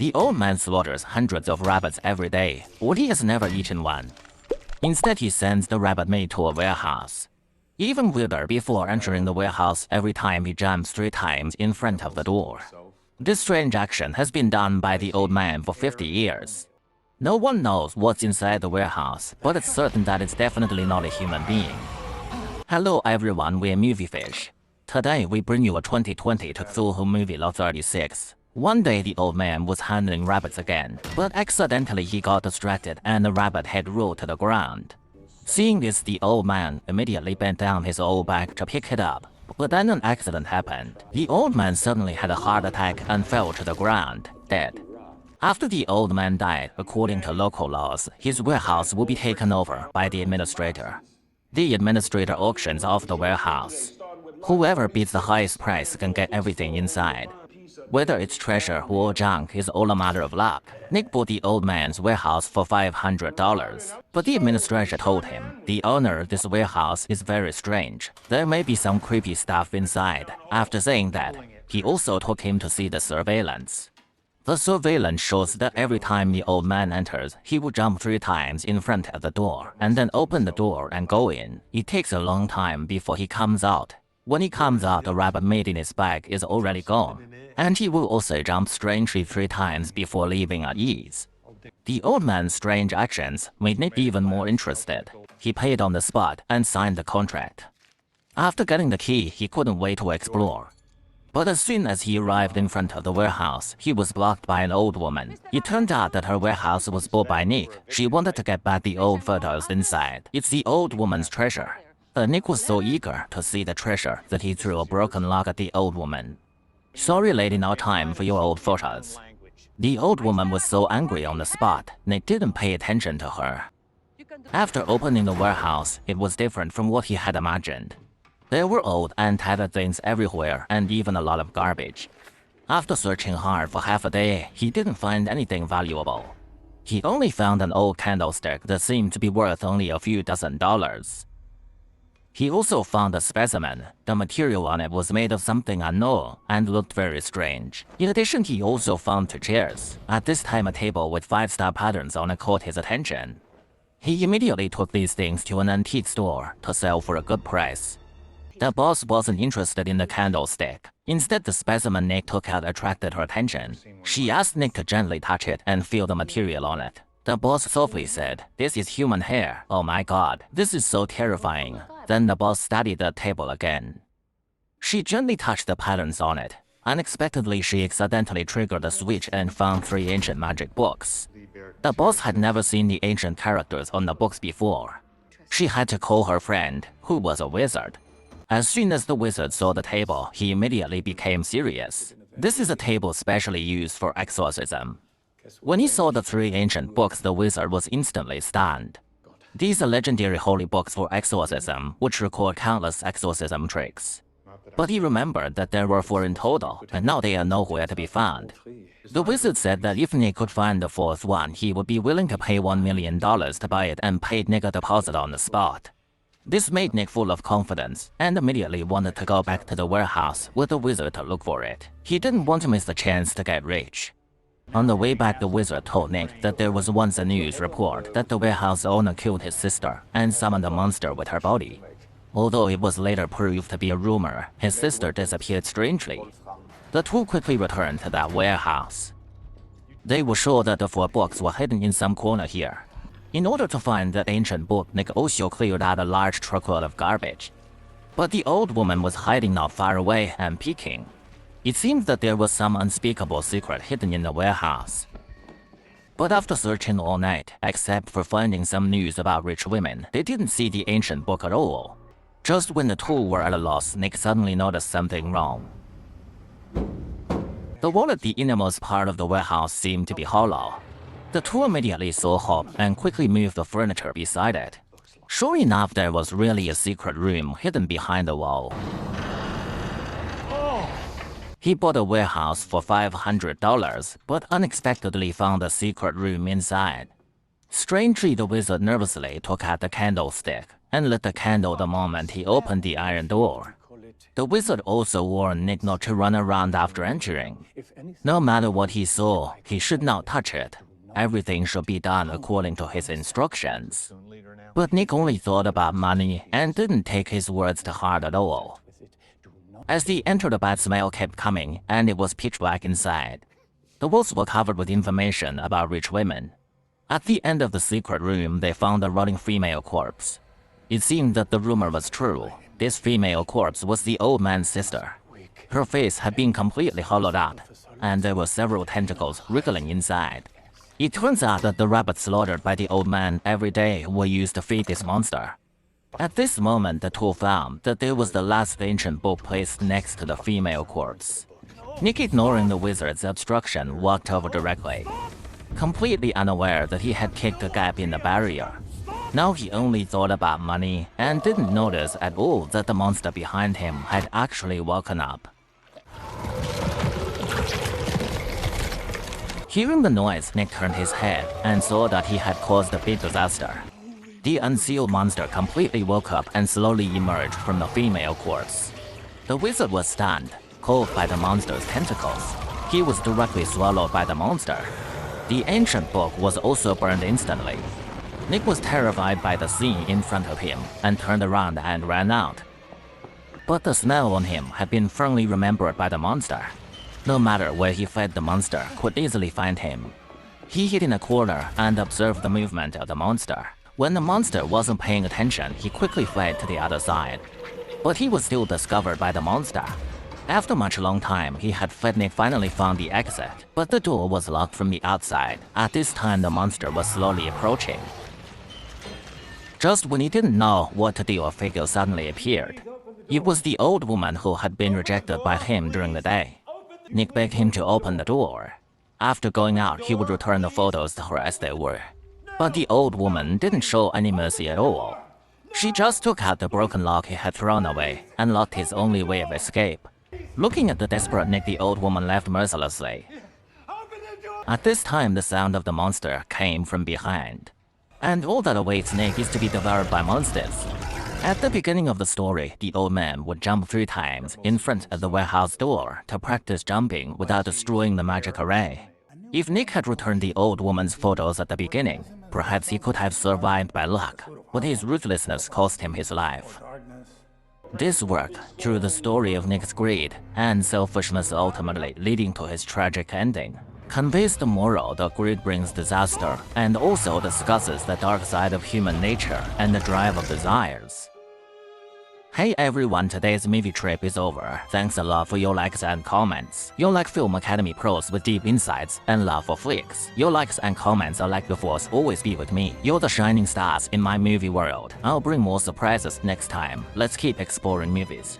The old man slaughters hundreds of rabbits every day, but he has never eaten one. Instead, he sends the rabbit maid to a warehouse. Even weirder, before entering the warehouse, every time he jumps 3 times in front of the door. This strange action has been done by the old man for 50 years. No one knows what's inside the warehouse, but it's certain that it's definitely not a human being. Hello everyone, we're Moviefish. Today we bring you a 2020 Cthulhu movie Lot 36. One day the old man was handling rabbits again, but accidentally he got distracted and the rabbit head rolled to the ground. Seeing this, the old man immediately bent down his old bag to pick it up. But then an accident happened. The old man suddenly had a heart attack and fell to the ground, dead. After the old man died, according to local laws, his warehouse will be taken over by the administrator. The administrator auctions off the warehouse. Whoever bids the highest price can get everything inside. Whether it's treasure or junk is all a matter of luck. Nick bought the old man's warehouse for $500, but the administrator told him, the owner of this warehouse is very strange. There may be some creepy stuff inside. After saying that, he also took him to see the surveillance. The surveillance shows that every time the old man enters, he will jump 3 times in front of the door, and then open the door and go in. It takes a long time before he comes out. When he comes out, the rabbit made in his bag is already gone, and he will also jump strangely 3 times before leaving at ease. The old man's strange actions made Nick even more interested. He paid on the spot and signed the contract. After getting the key, he couldn't wait to explore. But as soon as he arrived in front of the warehouse, he was blocked by an old woman. It turned out that her warehouse was bought by Nick. She wanted to get back the old photos inside. It's the old woman's treasure. Nick was so eager to see the treasure that he threw a broken log at the old woman. Sorry lady, no time for your old photos. The old woman was so angry on the spot, Nick didn't pay attention to her. After opening the warehouse, it was different from what he had imagined. There were old and tattered things everywhere and even a lot of garbage. After searching hard for half a day, he didn't find anything valuable. He only found an old candlestick that seemed to be worth only a few $dozen. He also found a specimen. The material on it was made of something unknown and looked very strange. In addition, he also found 2 chairs. At this time, a table with 5-star patterns on it caught his attention. He immediately took these things to an antique store to sell for a good price. The boss wasn't interested in the candlestick. Instead, the specimen Nick took out attracted her attention. She asked Nick to gently touch it and feel the material on it. The boss softly said, "This is human hair. Oh my god, this is so terrifying." Then the boss studied the table again. She gently touched the patterns on it. Unexpectedly, she accidentally triggered a switch and found 3 ancient magic books. The boss had never seen the ancient characters on the books before. She had to call her friend, who was a wizard. As soon as the wizard saw the table, he immediately became serious. This is a table specially used for exorcism. When he saw the 3 ancient books, the wizard was instantly stunned. These are legendary holy books for exorcism, which record countless exorcism tricks. But he remembered that there were 4 in total, and now they are nowhere to be found. The wizard said that if Nick could find the 4th one, he would be willing to pay $1 million to buy it, and paid Nick a deposit on the spot. This made Nick full of confidence, and immediately wanted to go back to the warehouse with the wizard to look for it. He didn't want to miss the chance to get rich. On the way back, the wizard told Nick that there was once a news report that the warehouse owner killed his sister and summoned a monster with her body. Although it was later proved to be a rumor, his sister disappeared strangely. The 2 quickly returned to that warehouse. They were sure that the 4 books were hidden in some corner here. In order to find that ancient book, Nick also cleared out a large truckload of garbage. But the old woman was hiding not far away and peeking. It seemed that there was some unspeakable secret hidden in the warehouse. But after searching all night, except for finding some news about rich women, they didn't see the ancient book at all. Just when the 2 were at a loss, Nick suddenly noticed something wrong. The wall at the innermost part of the warehouse seemed to be hollow. The 2 immediately saw hope and quickly moved the furniture beside it. Sure enough, there was really a secret room hidden behind the wall. He bought a warehouse for $500, but unexpectedly found a secret room inside. Strangely, the wizard nervously took out the candlestick and lit the candle the moment he opened the iron door. The wizard also warned Nick not to run around after entering. No matter what he saw, he should not touch it. Everything should be done according to his instructions. But Nick only thought about money and didn't take his words to heart at all. As he entered, the bad smell kept coming, and it was pitch black inside. The walls were covered with information about rich women. At the end of the secret room, they found a rotting female corpse. It seemed that the rumor was true. This female corpse was the old man's sister. Her face had been completely hollowed out, and there were several tentacles wriggling inside. It turns out that the rabbits slaughtered by the old man every day were used to feed this monster. At this moment, the two found that there was the last ancient book placed next to the female corpse. Nick, ignoring the wizard's obstruction, walked over directly, completely unaware that he had kicked a gap in the barrier. Now he only thought about money and didn't notice at all that the monster behind him had actually woken up. Hearing the noise, Nick turned his head and saw that he had caused a big disaster. The unsealed monster completely woke up and slowly emerged from the female corpse. The wizard was stunned, caught by the monster's tentacles. He was directly swallowed by the monster. The ancient book was also burned instantly. Nick was terrified by the scene in front of him and turned around and ran out. But the smell on him had been firmly remembered by the monster. No matter where he fled, the monster could easily find him. He hid in a corner and observed the movement of the monster. When the monster wasn't paying attention, he quickly fled to the other side. But he was still discovered by the monster. After much long time, he had fled. Nick finally found the exit, but the door was locked from the outside. At this time, the monster was slowly approaching. Just when he didn't know what to do, a figure suddenly appeared. It was the old woman who had been rejected by him during the day. Nick begged him to open the door. After going out, he would return the photos to her as they were. But the old woman didn't show any mercy at all. She just took out the broken lock he had thrown away and locked his only way of escape. Looking at the desperate Nick, the old woman left mercilessly. At this time, the sound of the monster came from behind. And all that awaits Nick is to be devoured by monsters. At the beginning of the story, the old man would jump 3 times in front of the warehouse door to practice jumping without destroying the magic array. If Nick had returned the old woman's photos at the beginning, perhaps he could have survived by luck, but his ruthlessness cost him his life. This work, through the story of Nick's greed and selfishness ultimately leading to his tragic ending, conveys the moral that greed brings disaster and also discusses the dark side of human nature and the drive of desires. Hey everyone, today's movie trip is over. Thanks a lot for your likes and comments. You're like Film Academy pros with deep insights and love for flicks. Your likes and comments are like the force, always be with me. You're the shining stars in my movie world. I'll bring more surprises next time. Let's keep exploring movies.